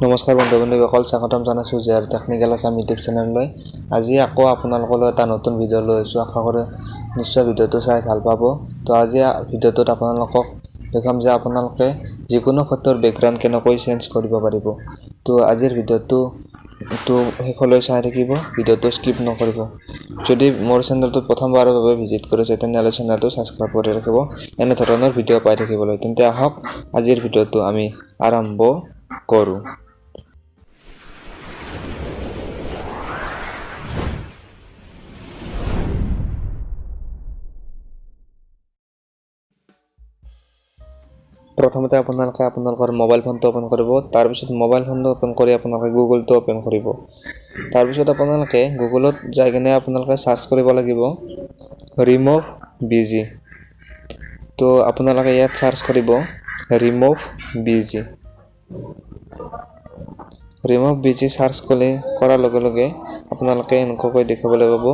নমস্কাৰ বন্ধু-বান্ধৱীসকল, স্বাগতম জনাইছোঁ জেআৰ টেকনিকেল আছাম ইউটিউব চেনেললৈ। আজি আকৌ আপোনালোকলৈ এটা নতুন ভিডিঅ' লৈ আহিছোঁ। আশা কৰোঁ নিশ্চয় ভিডিঅ'টো চাই ভাল পাব। তো আজি ভিডিঅ'টোত আপোনালোকক দেখাম যে আপোনালোকে যিকোনো ফটোৰ বেকগ্ৰাউণ্ড কেনেকৈ চেঞ্জ কৰিব পাৰিব। তো আজিৰ ভিডিঅ'টো শেষলৈ চাই থাকিব, ভিডিঅ'টো স্কিপ নকৰিব। যদি মোৰ চেনেলটোত প্ৰথমবাৰৰ বাবে ভিজিট কৰিছে তেনেহ'লে চেনেলটো ছাবস্ক্ৰাইব কৰি ৰাখিব এনে ধৰণৰ ভিডিঅ' পাই থাকিবলৈ। তেন্তে আহক আজিৰ ভিডিঅ'টো আমি আৰম্ভ কৰোঁ। প্ৰথমতে আপোনালোকে আপোনালোকৰ মোবাইল ফোনটো ওপেন কৰিব। তাৰপিছত মোবাইল ফোনটো ওপেন কৰি আপোনালোকে গুগলটো ওপেন কৰিব। তাৰপিছত আপোনালোকে গুগলত যাই কিনে আপোনালোকে সাৰ্চ কৰিব লাগিব ৰিমুভ বিজি। তো আপোনালোকে ইয়াত সাৰ্চ কৰিব remove busy. Remove busy search কৰাৰ লগে লগে আপোনালোকে এনেকুৱাকৈ দেখিবলৈ পাব।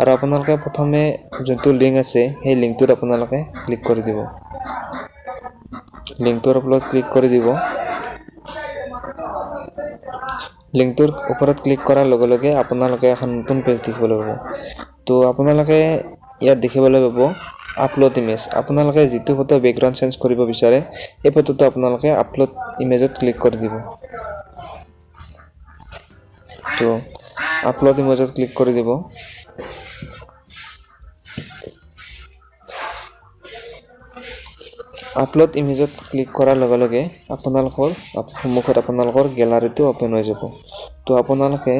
আৰু আপোনালোকে প্ৰথমে যোনটো লিংক আছে সেই লিংকটোত আপোনালোকে ক্লিক কৰি দিব। লিংকটোৰ ওপৰত ক্লিক কৰি দিব। লিংকটোৰ ওপৰত ক্লিক কৰাৰ লগে লগে আপোনালোকে এখন নতুন পেজ দেখিবলৈ পাব। তো আপোনালোকে ইয়াত দেখিবলৈ পাব আপলোড ইমেজ। আপোনালোকে যিটো ফটো বেকগ্ৰাউণ্ড চেঞ্জ কৰিব বিচাৰে সেই ফটোটো আপোনালোকে আপলোড ইমেজত ক্লিক কৰি দিব। তো আপলোড ইমেজত ক্লিক কৰি দিব। আপলোড ইমেজত ক্লিক কৰাৰ লগে লগে আপোনালোকৰ সন্মুখত আপোনালোকৰ গেলাৰীটো ওপেন হৈ যাব। তো আপোনালোকে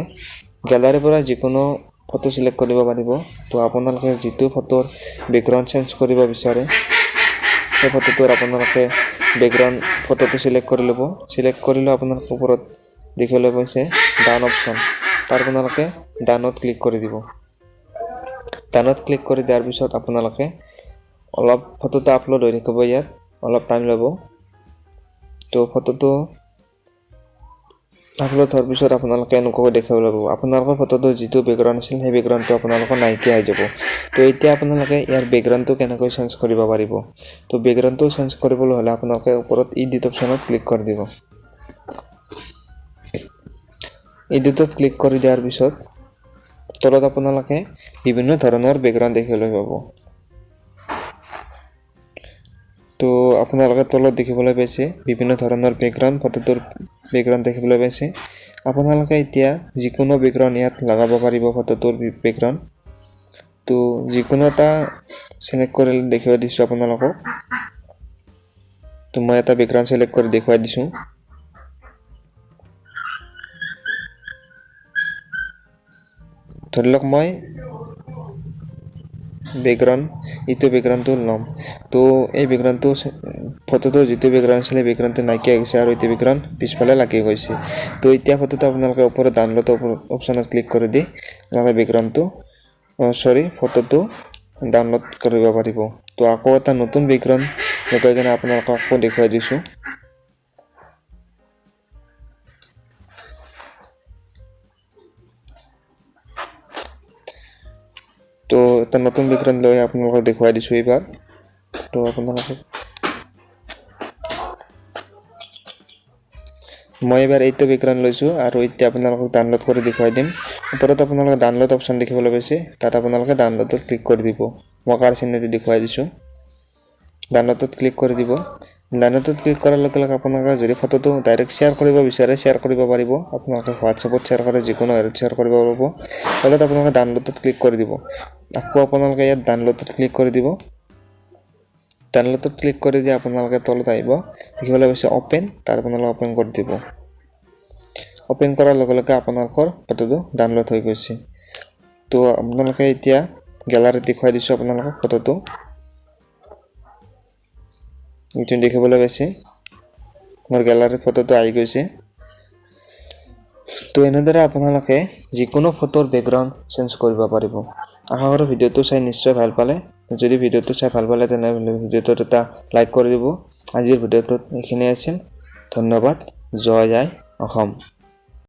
গেলাৰীৰ পৰা যিকোনো ফটো সিলেক্ট কৰিব পাৰিব। তো আপোনালোকে যিটো ফটোৰ বেকগ্ৰাউণ্ড চেঞ্জ কৰিব বিচাৰে সেই ফটোটোৰ আপোনালোকে বেকগ্ৰাউণ্ড ফটোটো সিলেক্ট কৰি ল'ব। সিলেক্ট কৰিলে আপোনালোকৰ ওপৰত দেখিবলৈ পাইছে ডান অপশ্যন। তাৰ আপোনালোকে ডানত ক্লিক কৰি দিব। ডানত ক্লিক কৰি দিয়াৰ পিছত আপোনালোকে অলপ ফটোটো আপলোড হৈ থাকিব, ইয়াত অলপ টাইম ল'ব। তো ফটোটো আপলোড হোৱাৰ পিছত আপোনালোকে এনেকুৱাকৈ দেখিবলৈ পাব আপোনালোকৰ ফটোটো যিটো বেকগ্ৰাউণ্ড আছিল সেই বেকগ্ৰাউণ্ডটো আপোনালোকৰ নাইকিয়া হৈ যাব। তো এতিয়া আপোনালোকে ইয়াৰ বেকগ্ৰাউণ্ডটো কেনেকৈ চেঞ্জ কৰিব পাৰিব। তো বেকগ্ৰাউণ্ডটো চেঞ্জ কৰিবলৈ হ'লে আপোনালোকে ওপৰত এডিট অপশ্যনত ক্লিক কৰি দিব। এডিটত ক্লিক কৰি দিয়াৰ পিছত তলত আপোনালোকে বিভিন্ন ধৰণৰ বেকগ্ৰাউণ্ড দেখিবলৈ পাব। তো আপোনালোকে তলত দেখিবলৈ পাইছে বিভিন্ন ধৰণৰ বেকগ্ৰাউণ্ড, ফটোটোৰ বেকগ্ৰাউণ্ড দেখিবলৈ পাইছে। আপোনালোকে এতিয়া যিকোনো বেকগ্ৰাউণ্ড ইয়াত লগাব পাৰিব ফটোটোৰ বেকগ্ৰাউণ্ড। তো যিকোনো এটা চিলেক্ট কৰি দেখুৱাই দিছোঁ আপোনালোকক। তো মই এটা বেকগ্ৰাউণ্ড চিলেক্ট কৰি দেখুৱাই দিছোঁ। ধৰি লওক মই এইটো বেকগ্ৰাউণ্ডটো ল'ম। তো এই বেকগ্ৰাউণ্ডটো ফটোটোৰ যিটো বেকগ্ৰাউণ্ড আছিলে বেকগ্ৰাউণ্ডটো নাইকিয়া গৈছে আৰু এইটো বেকগ্ৰাউণ্ড পিছফালে লাগি গৈছে। তো এতিয়া ফটোটো আপোনালোকে ওপৰত ডাউনলোড অপশ্যনত ক্লিক কৰি দি আপোনালোকে ফটোটো ডাউনলোড কৰিব পাৰিব। তো আকৌ এটা নতুন বেকগ্ৰাউণ্ড লগাই কিনে আপোনালোকক আকৌ দেখুৱাই দিছোঁ। তো এটা নতুন বেকগ্ৰাউণ্ড লৈ আপোনালোকক দেখুৱাই দিছোঁ এইবাৰ। তো আপোনালোকে মই এবাৰ এইটো বেকগ্ৰাউণ্ড লৈছোঁ আৰু এতিয়া আপোনালোকক ডাউনলোড কৰি দেখুৱাই দিম। ওপৰত আপোনালোকে ডাউনলোড অপশ্যন দেখিবলৈ পাইছে, তাত আপোনালোকে ডাউনলোডত ক্লিক কৰি দিব। মই কাৰ চিহ্নটো দেখুৱাই দিছোঁ। ডাউনলোডত ক্লিক কৰি দিব। ডাউনলোডত ক্লিক কৰাৰ লগে লগে আপোনালোকে যদি ফটোটো ডাইৰেক্ট শ্বেয়াৰ কৰিব বিচাৰে শ্বেয়াৰ কৰিব পাৰিব। আপোনালোকে হোৱাটছএপত শ্বেয়াৰ কৰে, যিকোনো হেৰিত শ্বেয়াৰ কৰিব পাৰিব। তলত আপোনালোকে ডাউনলোডত ক্লিক কৰি দিব। আকৌ আপোনালোকে ইয়াত ডাউনলোডত ক্লিক কৰি দিব। ডাউনলোডত ক্লিক কৰি দি আপোনালোকে তলত আহিব, দেখিবলৈ পাইছে অ'পেন, তাৰ আপোনালোকে অ'পেন কৰি দিব। অ'পেন কৰাৰ লগে লগে আপোনালোকৰ ফটোটো ডাউনলোড হৈ গৈছে। তো আপোনালোকে এতিয়া গেলাৰীত দেখুৱাই দিছোঁ আপোনালোকক ফটোটো। এইটো দেখিবলৈ পাইছে মোৰ গেলাৰীত ফটোটো আহি গৈছে। তো এনেদৰে আপোনালোকে যিকোনো ফটোৰ বেকগ্ৰাউণ্ড চেঞ্জ কৰিব পাৰিব। আশা কৰোঁ ভিডিঅ'টো চাই নিশ্চয় ভাল পালে। যদি ভিডিঅ'টো চাই ভাল পালে তেনেহ'লে ভিডিঅ'টোত এটা লাইক কৰি দিব। আজিৰ ভিডিঅ'টোত এইখিনিয়ে আছিল। ধন্যবাদ। জয় অসম।